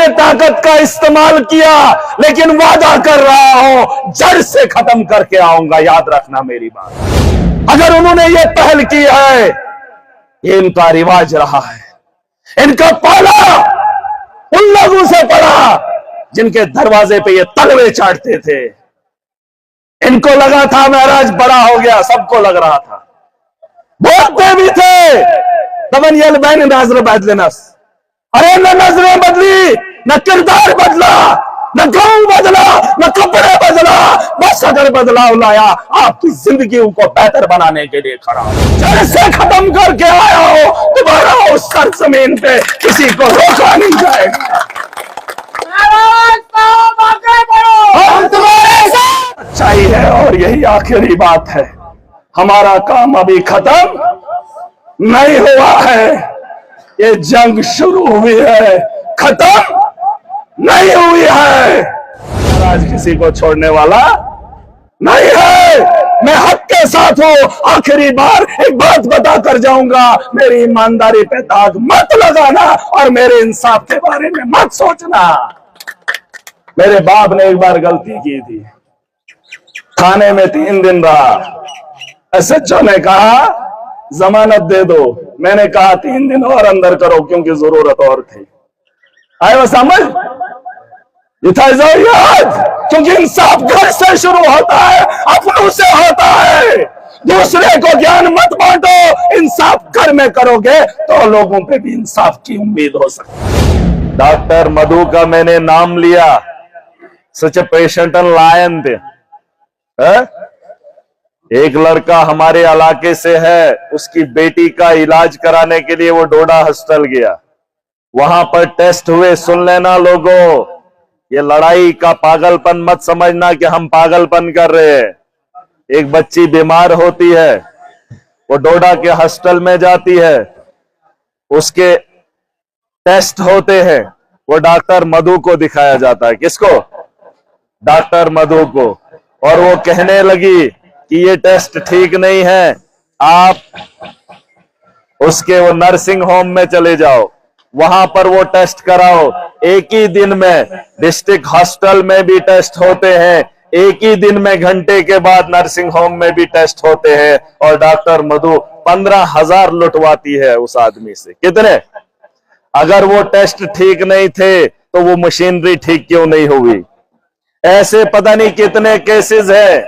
मैंने ताकत का इस्तेमाल किया, लेकिन वादा कर रहा हूं जड़ से खत्म करके आऊंगा। याद रखना मेरी बात। अगर उन्होंने ये पहल की है, ये इनका रिवाज रहा है, इनका पाला उन लोगों से पड़ा जिनके दरवाजे पे ये तलवे चाटते थे। इनको लगा था महराज बड़ा हो गया, सबको लग रहा था, बोलते भी थे तबन यल बैन नजर बदलनस। अरे न नजरें बदली, न किरदार बदला, न गांव बदला, न कपड़े बदला, बस अगर बदलाव लाया आपकी जिंदगी को बेहतर बनाने के लिए खड़ा। जड़ से खत्म करके आया हो, दोबारा उस सरजमीन पे किसी को रोका नहीं जाएगा। हम तुम्हारे साथ सच्चाई है और यही आखिरी बात है। हमारा काम अभी खत्म नहीं हुआ है, ये जंग शुरू हुई है, खत्म नहीं हुई है। आज किसी को छोड़ने वाला नहीं है। मैं हक के साथ हूं। आखिरी बार एक बात बता कर जाऊंगा, मेरी ईमानदारी पे दाग मत लगाना और मेरे इंसाफ के बारे में मत सोचना। मेरे बाप ने एक बार गलती की थी, थाने में 3 दिन रहा। एसएचओ ने कहा जमानत दे दो, मैंने कहा 3 दिन और अंदर करो क्योंकि जरूरत और थी। आए वो समझ, ये था याद, क्योंकि इंसाफ घर से शुरू होता है, अपनों से होता है। दूसरे को ज्ञान मत बांटो, इंसाफ घर में करोगे तो लोगों पे भी इंसाफ की उम्मीद हो सकती है। डॉक्टर मधु का मैंने नाम लिया, सच ए पेशेंट एंड लायन थे। एक लड़का हमारे इलाके से है, उसकी बेटी का इलाज कराने के लिए वो डोडा हॉस्पिटल गया। वहां पर टेस्ट हुए। सुन लेना लोगों, ये लड़ाई का पागलपन मत समझना कि हम पागलपन कर रहे हैं। एक बच्ची बीमार होती है, वो डोडा के हॉस्पिटल में जाती है, उसके टेस्ट होते हैं, वो डॉक्टर मधु को दिखाया जाता है। किसको? डॉक्टर मधु को। और वो कहने लगी कि ये टेस्ट ठीक नहीं है, आप उसके वो नर्सिंग होम में चले जाओ, वहां पर वो टेस्ट कराओ। एक ही दिन में डिस्ट्रिक्ट हॉस्पिटल में भी टेस्ट होते हैं, एक ही दिन में घंटे के बाद नर्सिंग होम में भी टेस्ट होते हैं। और डॉक्टर मधु 15,000 लुटवाती है उस आदमी से। कितने? अगर वो टेस्ट ठीक नहीं थे तो वो मशीनरी ठीक क्यों नहीं हुई? ऐसे पता नहीं कितने केसेस है,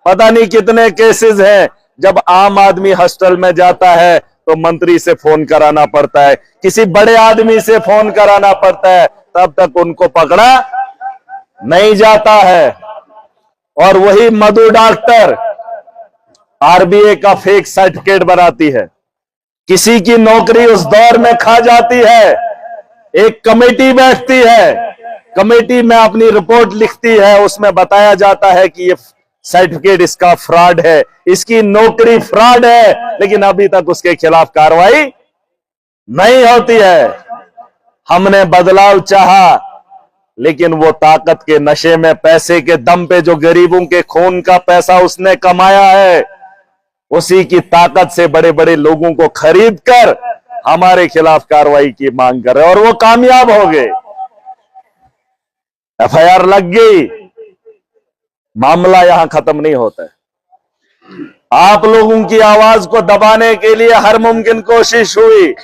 पता नहीं कितने केसेस हैं। जब आम आदमी हॉस्पिटल में जाता है तो मंत्री से फोन कराना पड़ता है, किसी बड़े आदमी से फोन कराना पड़ता है, तब तक उनको पकड़ा नहीं जाता है। और वही मधु डॉक्टर आरबीए का फेक सर्टिफिकेट बनाती है, किसी की नौकरी उस दौर में खा जाती है। एक कमेटी बैठती है, कमेटी में अपनी रिपोर्ट लिखती है, उसमें बताया जाता है कि ये सर्टिफिकेट इसका फ्रॉड है, इसकी नौकरी फ्रॉड है, लेकिन अभी तक उसके खिलाफ कार्रवाई नहीं होती है। हमने बदलाव चाहा, लेकिन वो ताकत के नशे में, पैसे के दम पे जो गरीबों के खून का पैसा उसने कमाया है, उसी की ताकत से बड़े बड़े लोगों को खरीद कर हमारे खिलाफ कार्रवाई की मांग कर रहे, और वो कामयाब हो गए। एफआईआर लग गई, मामला यहां खत्म नहीं होता है। आप लोगों की आवाज को दबाने के लिए हर मुमकिन कोशिश हुई,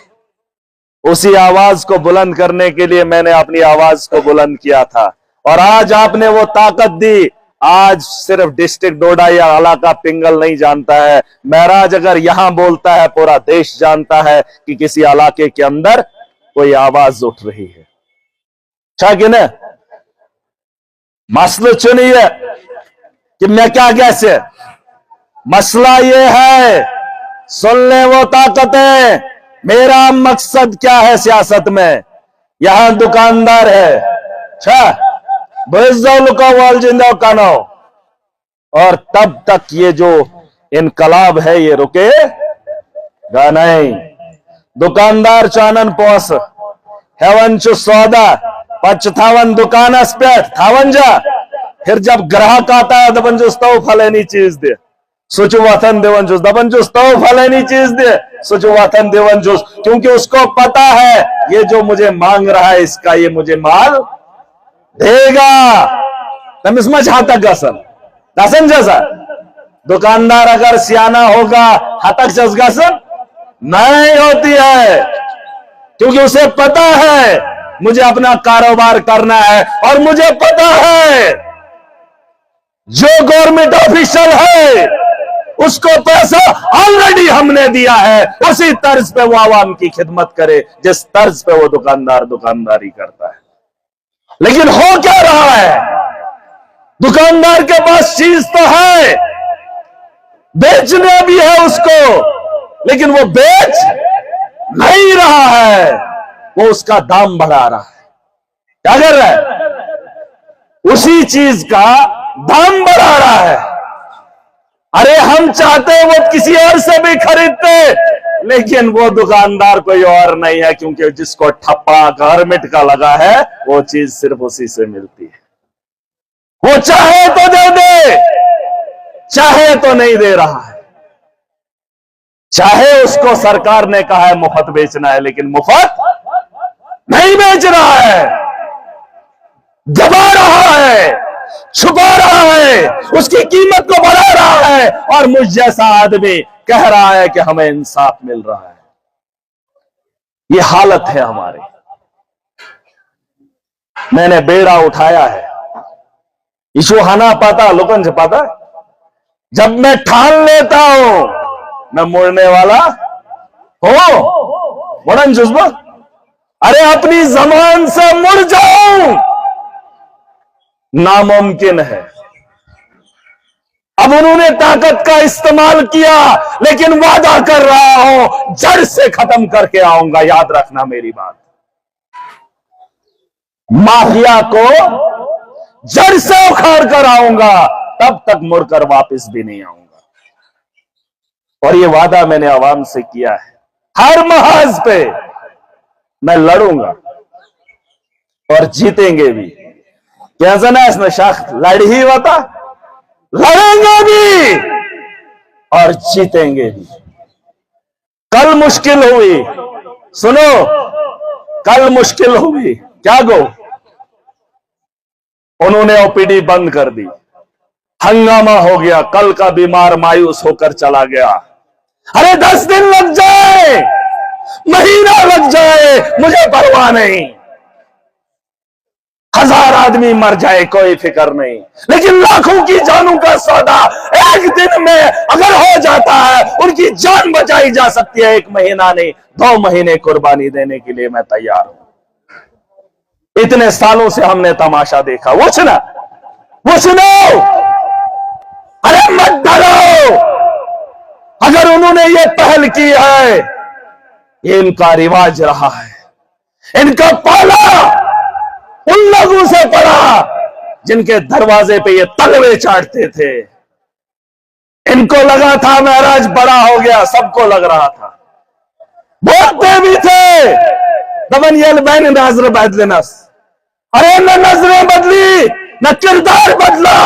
उसी आवाज को बुलंद करने के लिए मैंने अपनी आवाज को बुलंद किया था, और आज आपने वो ताकत दी। आज सिर्फ डिस्ट्रिक्ट डोडा या इलाका पिंगल नहीं जानता है, महराज अगर यहां बोलता है पूरा देश जानता है कि किसी इलाके के अंदर कोई आवाज उठ रही है। अच्छा कि नहीं? मसला चुनिए कि मैं क्या कैसे, मसला ये है, सुन ले वो ताकतें, मेरा मकसद क्या है सियासत में। यहां दुकानदार है, अच्छा जिंदा कानो, और तब तक ये जो इनकलाब है ये रुकेगा नहीं। दुकानदार चानन पोस हेवन चु सौदा पचथावन दुकान पे थावन जा, फिर जब ग्राहक आता है तो बंजुस्ता फलेनी चीज दे, सुचु वतन देवन जूस दबन जूस तो फलानी चीज दे सुचु वतन देवन जूस, क्योंकि उसको पता है ये जो मुझे मांग रहा है इसका ये मुझे माल देगा। तम इसमें झातक गसन दसन जैसा दुकानदार अगर सियाना होगा हतक जसगसन नहीं होती है, क्योंकि उसे पता है मुझे अपना कारोबार करना है और मुझे पता है जो गवर्नमेंट ऑफिशियल है उसको पैसा ऑलरेडी हमने दिया है, उसी तर्ज पे वो आवाम की खिदमत करे जिस तर्ज पे वो दुकानदार दुकानदारी करता है। लेकिन हो क्या रहा है, दुकानदार के पास चीज तो है, बेचने भी है उसको, लेकिन वो बेच नहीं रहा है, वो उसका दाम बढ़ा रहा है। क्या कर रहा है, उसी चीज का दाम बढ़ा रहा है। अरे हम चाहते हैं वो किसी और से भी खरीदते, लेकिन वो दुकानदार कोई और नहीं है, क्योंकि जिसको ठप्पा गवर्नमेंट का लगा है वो चीज सिर्फ उसी से मिलती है। वो चाहे तो दे दे, चाहे तो नहीं दे रहा है। चाहे उसको सरकार ने कहा है मुफ्त बेचना है, लेकिन मुफ्त नहीं बेच रहा है, दबा रहा है, छुपा रहा है, उसकी कीमत को बढ़ा रहा है, और मुझ जैसा आदमी कह रहा है कि हमें इंसाफ मिल रहा है। ये हालत है हमारी। मैंने बेड़ा उठाया है, इशू हाना पाता लोगों से पाता है, जब मैं ठान लेता हूं मैं मुड़ने वाला हो मुड़न जुज्बा, अरे अपनी जबान से मुड़ जाऊं नामुमकिन है। अब उन्होंने ताकत का इस्तेमाल किया, लेकिन वादा कर रहा हूं जड़ से खत्म करके आऊंगा। याद रखना मेरी बात, माफिया को जड़ से उखाड़ कर आऊंगा, तब तक मुड़कर वापस भी नहीं आऊंगा। और ये वादा मैंने आवाम से किया है, हर महाज पे मैं लड़ूंगा और जीतेंगे भी। कैसा ना इसमें शाख लड़ ही होता, लड़ेंगे भी और जीतेंगे भी। कल मुश्किल हुई, सुनो, कल मुश्किल हुई, क्या गो, उन्होंने ओपीडी बंद कर दी, हंगामा हो गया, कल का बीमार मायूस होकर चला गया। अरे 10 दिन लग जाए, महीना लग जाए, मुझे परवाह नहीं, 1000 आदमी मर जाए कोई फिक्र नहीं, लेकिन लाखों की जानों का सौदा एक दिन में अगर हो जाता है, उनकी जान बचाई जा सकती है। 1 महीना नहीं, 2 महीने कुर्बानी देने के लिए मैं तैयार हूं। इतने सालों से हमने तमाशा देखा, वो सुनो, अरे मत डरो, अगर उन्होंने ये पहल की है, ये इनका रिवाज रहा है, इनका पाला उन लोगों से पड़ा जिनके दरवाजे पे ये तलवे चाटते थे। इनको लगा था महराज बड़ा हो गया, सबको लग रहा था, बोलते भी थे दबन यल बैन नजर बदलनस। अरे न नजरें बदली, न किरदार बदला,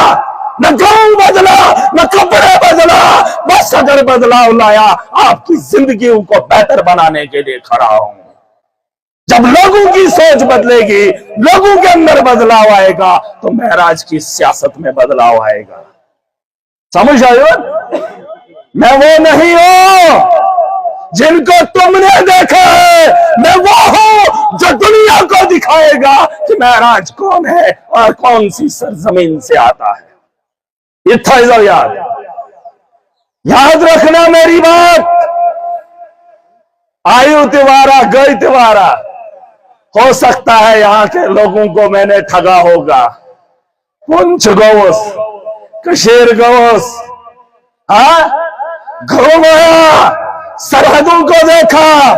न गांव बदला, न कपड़े बदला, बस अगर बदलाव लाया आपकी जिंदगी को बेहतर बनाने के लिए खड़ा हूं। जब लोगों की सोच बदलेगी, लोगों के अंदर बदलाव आएगा, तो महराज की सियासत में बदलाव आएगा। समझ आए? मैं वो नहीं हूं जिनको तुमने देखा है, मैं वो हूं जो दुनिया को दिखाएगा कि महराज कौन है और कौन सी सरजमीन से आता है। इतना याद रखना मेरी बात। आयु तिवारा गई तिवारा, हो सकता है यहां के लोगों को मैंने ठगा होगा, पुंछ गौस, कशीर गौस, घरों गया, सरहदों को देखा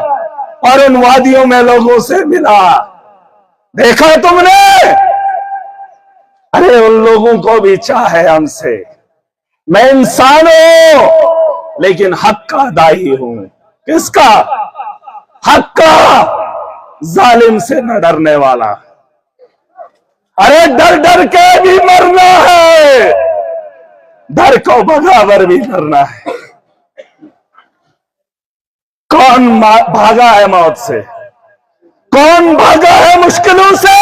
और उन वादियों में लोगों से मिला, देखा तुमने? अरे उन लोगों को भी चाहे हमसे, मैं इंसान हूं लेकिन हक का दाई हूं। किसका? हक का, जालिम से न डरने वाला। अरे डर डर के भी मरना है, डर को बगावर भी करना है। कौन भागा है मौत से? कौन भागा है मुश्किलों से?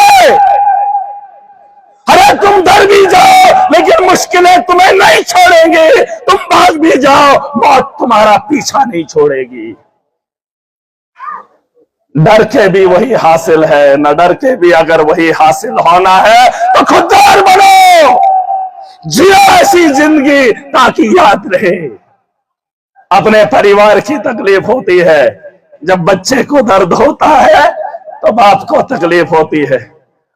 अरे तुम डर भी जाओ लेकिन मुश्किलें तुम्हें नहीं छोड़ेंगे। तुम भाग भी जाओ, मौत तुम्हारा पीछा नहीं छोड़ेगी। डर के भी वही हासिल है, न डर के भी अगर वही हासिल होना है तो खुददार बनो, जियो ऐसी जिंदगी ताकि याद रहे। अपने परिवार की तकलीफ होती है, जब बच्चे को दर्द होता है तो बाप को तकलीफ होती है।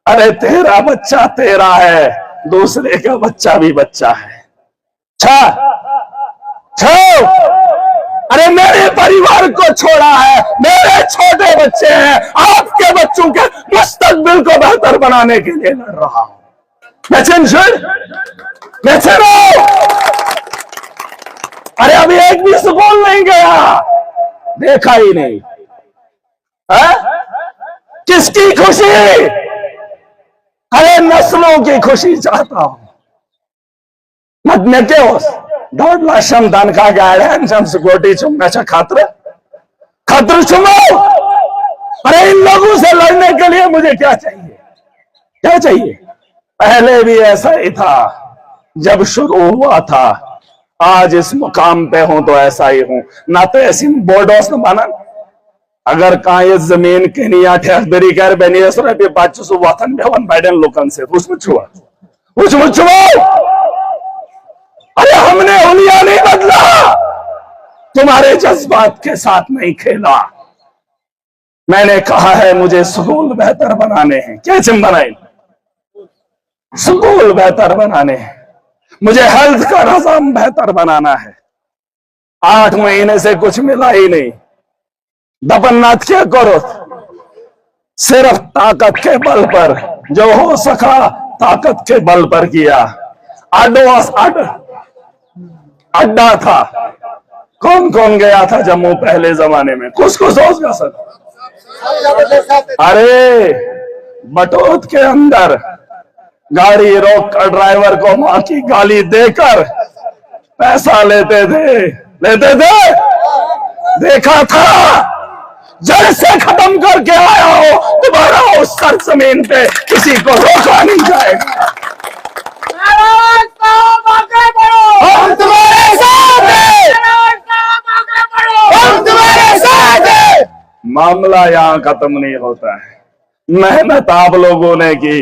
अरे तेरा बच्चा तेरा है, दूसरे का बच्चा भी बच्चा है। अरे मेरे परिवार को छोड़ा है, मेरे छोटे बच्चे हैं, आपके बच्चों के मुस्तकबिल को बेहतर बनाने के लिए लड़ रहा हूं। अरे अभी एक भी स्कूल नहीं गया, देखा ही नहीं है? किसकी खुशी? अरे नस्लों की खुशी चाहता हूं। मत दोन दणका गाड्यांच्या गोटी चुमण्याच्या खतर चुमाओ। अरे इन लोगों से लड़ने के लिए मुझे क्या चाहिए? क्या चाहिए? पहले भी ऐसा ही था जब शुरू हुआ था, आज इस मुकाम पे हूं तो ऐसा ही हूं। ना तो ऐसी बोर्डोस न बना, अगर कहा ये जमीन के नहीं ठेकेदारी कर बनी पे बात वतन बेवन बैडन लोकन से अरे हमने हुलिया नहीं बदला, तुम्हारे जज्बात के साथ नहीं खेला। मैंने कहा है मुझे स्कूल बेहतर बनाने हैं। क्या चिम बनाए? स्कूल बेहतर बनाने हैं। मुझे हेल्थ का निजाम बेहतर बनाना है। 8 महीने से कुछ मिला ही नहीं। दपन्नाथ क्या करो, सिर्फ ताकत के बल पर, जो हो सका ताकत के बल पर किया। अड्डा था, कौन कौन गया था जम्मू पहले जमाने में? कुछ सोच का सर। अरे बटोत के अंदर गाड़ी रोक कर ड्राइवर को मां की गाली देकर पैसा लेते थे। देखा था, जड़ से खत्म करके आया हो, दोबारा उस सरजमीन पे किसी को रोका नहीं जाएगा। हम तुम्हारे साथ हैं, हम तुम्हारे साथ हैं। मामला यहां खत्म नहीं होता है। मेहनत आप लोगों ने की,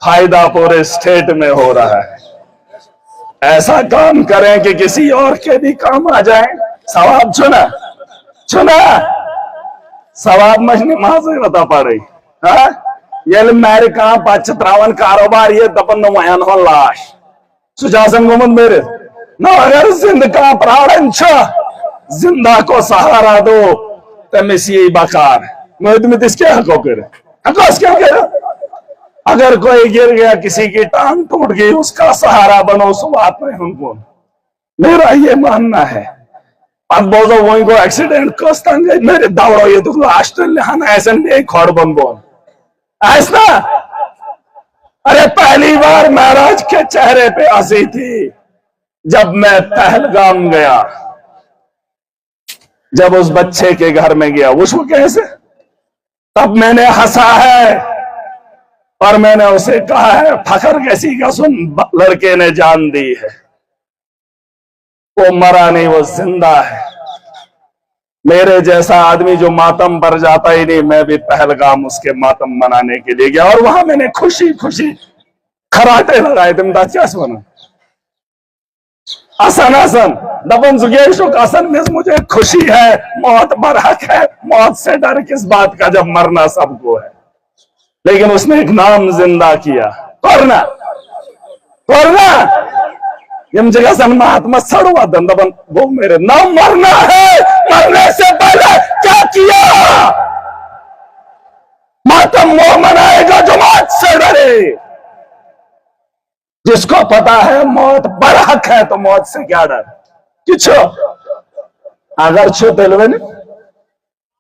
फायदा पूरे स्टेट में हो रहा है। ऐसा काम करें कि किसी और के भी काम आ जाए। सवाब चुना सवाब मछली माजे बता पा रही है। ये मेरे कहा पचत्रावन कारोबार ये दपन नुमायन हो लाश सुजासन गुमन मेरे न अगर जिंद का प्राण जिंदा को सहारा दो तमिस ये बकार में इसके हको करे हको क्या करे। अगर कोई गिर गया, किसी की टांग टूट गई, उसका सहारा बनो। उस बात में उनको मेरा ये मानना है। अब बोलो वही को एक्सीडेंट कस्ता मेरे दावड़ो ये तो ऑस्ट्रेलिया ऐसा नहीं खोड़ बन बोल ऐसा। अरे पहली बार महाराज के चेहरे पे हंसी थी जब मैं पहलगाम गया, जब उस बच्चे के घर में गया, उसको कैसे तब मैंने हंसा है और मैंने उसे कहा है फखर कैसी का सुन लड़के ने जान दी है। वो मरा नहीं, वो जिंदा है। मेरे जैसा आदमी जो मातम पर जाता ही नहीं, मैं भी पहलगाम उसके मातम मनाने के लिए गया और वहां मैंने खुशी खुशी खराटे लगाए। तुम क्या सुना आसन आसन दबन जुगेशुक आसन में मुझे खुशी है। मौत बरहक है, मौत से डर किस बात का जब मरना सबको है। लेकिन उसने एक नाम जिंदा किया, करना यम जगह सन महात्मा सड़ुआ दंदबन वो मेरे नाम मरना है। मरने से पहले क्या किया? मातम वो मनाएगा जो मौत से डरे। जिसको पता है मौत बरहक है तो मौत से क्या डर। किछो अगर छो तेलवे ने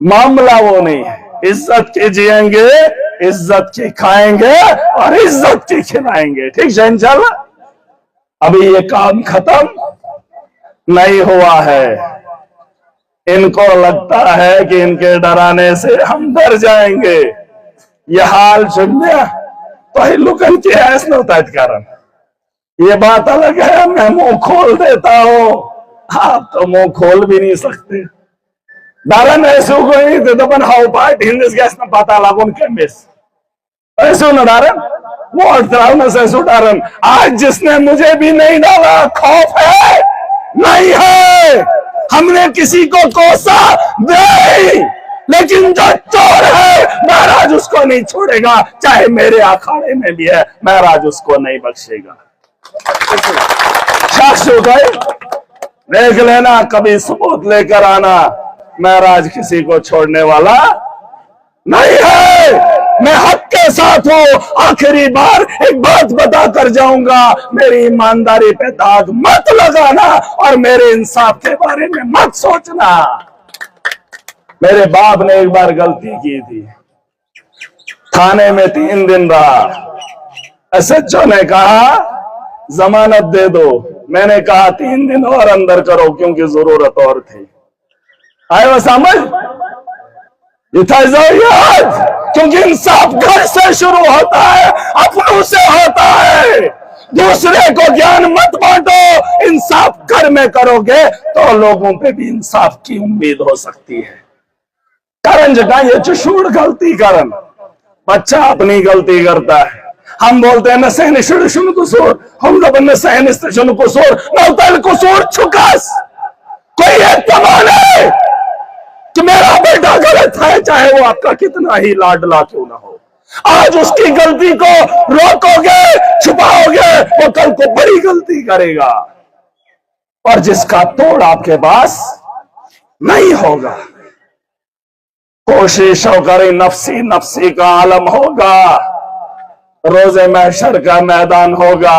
मामला वो नहीं है। इज्जत की जिएंगे, इज्जत की खाएंगे और इज्जत की खिलाएंगे। ठीक है इंशाल्लाह। अभी ये काम खत्म नहीं हुआ है। इनको लगता है कि इनके डराने से हम डर जाएंगे। ये हाल चुनिया तो ही लुकन की ऐस न कारण ये बात अलग है। मैं मुंह खोल देता हूं, आप तो मुंह खोल भी नहीं सकते। दारन ऐसे कोई तो अपन हाउ पार्ट हिंदिस गैस न पता लागून के मिस ऐसे न दारन वो अठारह से सुटारन। आज जिसने मुझे भी नहीं डाला खौफ है नहीं है। हमने किसी को कोसा नहीं, लेकिन जो चोर है महाराज उसको नहीं छोड़ेगा, चाहे मेरे अखाड़े में भी है महाराज उसको नहीं बख्शेगा। देख लेना, कभी सबूत लेकर आना, महाराज किसी को छोड़ने वाला नहीं है। मैं हक के साथ हूं। आखिरी बार एक बात बता कर जाऊंगा, मेरी ईमानदारी पे दाग मत लगाना और मेरे इंसाफ के बारे में मत सोचना। मेरे बाप ने एक बार गलती की थी, थाने में 3 दिन रहा। एसएचओ ने कहा जमानत दे दो, मैंने कहा 3 दिन और अंदर करो क्योंकि जरूरत और थी। आए वो समझ याद, क्योंकि इंसाफ घर से शुरू होता है, अपनों से होता है। दूसरे को ज्ञान मत बांटो, इंसाफ घर में करोगे तो लोगों पे भी इंसाफ की उम्मीद हो सकती है। कारण जगह ये चुशूड़ गलती कारण बच्चा अपनी गलती करता है। हम बोलते हैं न सहन कुसूर, हम लोग न सहन कुसूर नौतल कुसूर छुकास। कोई एक कमाने कि मेरा बेटा गलत है, चाहे वो आपका कितना ही लाडला क्यों ना हो। आज उसकी गलती को रोकोगे, छुपाओगे, वो कल को बड़ी गलती करेगा। और जिसका तोड़ आपके पास नहीं होगा, कोशिश करें, नफसी नफसी का आलम होगा, रोजे महशर का मैदान होगा।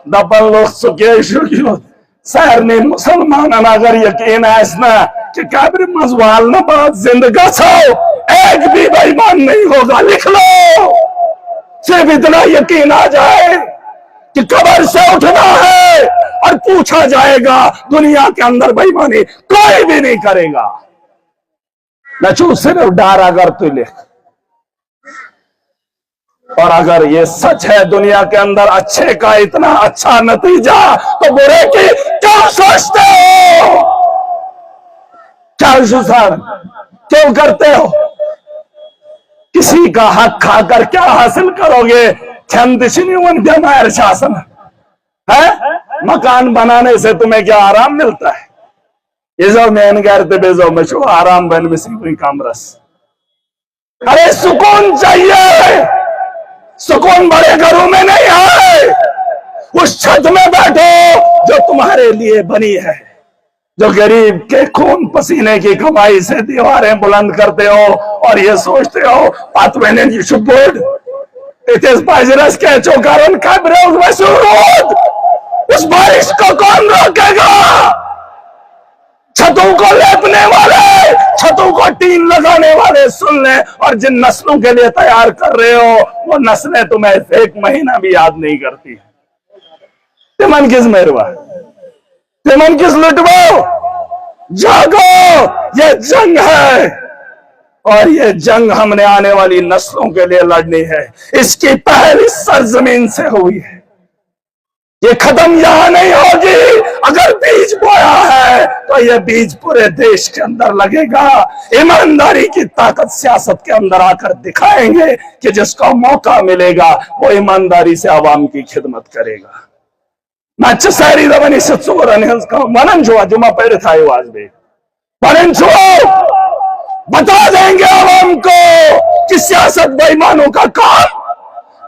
दपन लोग सुखे शहर ने मुसलमान अगर यकीन है इसमें कि कब्र मजवाल न बात जिंदगा छो, एक भी बेईमान नहीं होगा। लिख लो, सिर्फ इतना यकीन आ जाए कि कब्र से उठना है और पूछा जाएगा, दुनिया के अंदर बेईमानी कोई भी नहीं करेगा। नचू सिर्फ डर अगर तू लिख। और अगर ये सच है दुनिया के अंदर अच्छे का इतना अच्छा नतीजा, तो बुरे की क्यों सोचते हो? क्या शोषण क्यों करते हो? किसी का हक खाकर क्या हासिल करोगे? शासन है, मकान बनाने से तुम्हें क्या आराम मिलता है? ये जो मैन करते बेजो मशो आराम बन में कोई कामरस। अरे सुकून चाहिए, सुकून बड़े घरों में नहीं है। उस छत में बैठो जो तुम्हारे लिए बनी है, जो गरीब के खून पसीने की कमाई से दीवारें बुलंद करते हो और ये सोचते हो उस बारिश को कौन रोकेगा? छतों को लेपने वाले, छतों को टीन लगाने वाले सुन ले, और जिन नस्लों के लिए तैयार कर रहे हो वो नस्लें तुम्हें 1 महीना भी याद नहीं करती। तिमन किस मेरवा, तिमन किस लुटवाओ? जागो, ये जंग है और ये जंग हमने आने वाली नस्लों के लिए लड़नी है। इसकी पहल इस सरजमीन से हुई है, ये खत्म यहां नहीं होगी। अगर बीज बोया है तो ये बीज पूरे देश के अंदर लगेगा। ईमानदारी की ताकत सियासत के अंदर आकर दिखाएंगे कि जिसको मौका मिलेगा वो ईमानदारी से आवाम की खिदमत करेगा। नच सारी दबनी से मनन छुआ जुमा पैर था आज भी मनन छुओ, बता देंगे आवाम को कि सियासत बेईमानों का काम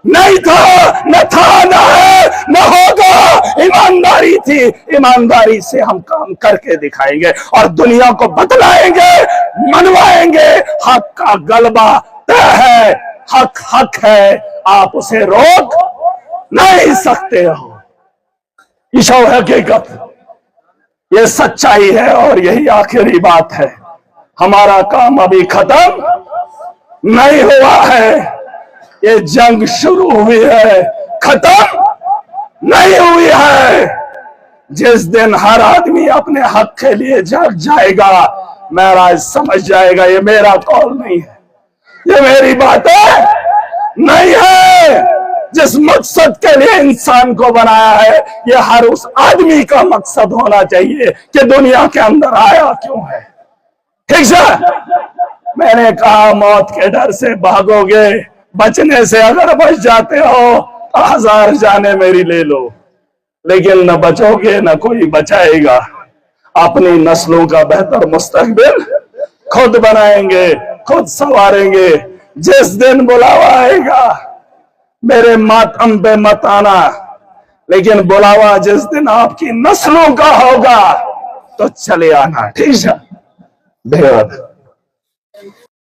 नहीं था, न था, न है, न होगा। ईमानदारी थी, ईमानदारी से हम काम करके दिखाएंगे और दुनिया को बतलाएंगे, मनवाएंगे। हक का गलबा तय है, हक हक है, आप उसे रोक नहीं सकते हो। ईशो हकीकत, ये सच्चाई है और यही आखिरी बात है। हमारा काम अभी खत्म नहीं हुआ है, ये जंग शुरू हुई है, खत्म नहीं हुई है। जिस दिन हर आदमी अपने हक के लिए जग जाएगा, महराज समझ जाएगा ये मेरा कौल नहीं है, ये मेरी बात है नहीं है। जिस मकसद के लिए इंसान को बनाया है, ये हर उस आदमी का मकसद होना चाहिए कि दुनिया के अंदर आया क्यों है। ठीक है, मैंने कहा मौत के डर से भागोगे, बचने से अगर बच जाते हो तो 1000 जाने मेरी ले लो, लेकिन न बचोगे न कोई बचाएगा। अपनी नस्लों का बेहतर मुस्तकबिल खुद बनाएंगे, खुद संवारेंगे। जिस दिन बुलावा आएगा, मेरे मातम पे मत आना, लेकिन बुलावा जिस दिन आपकी नस्लों का होगा तो चले आना। ठीक है, धन्यवाद।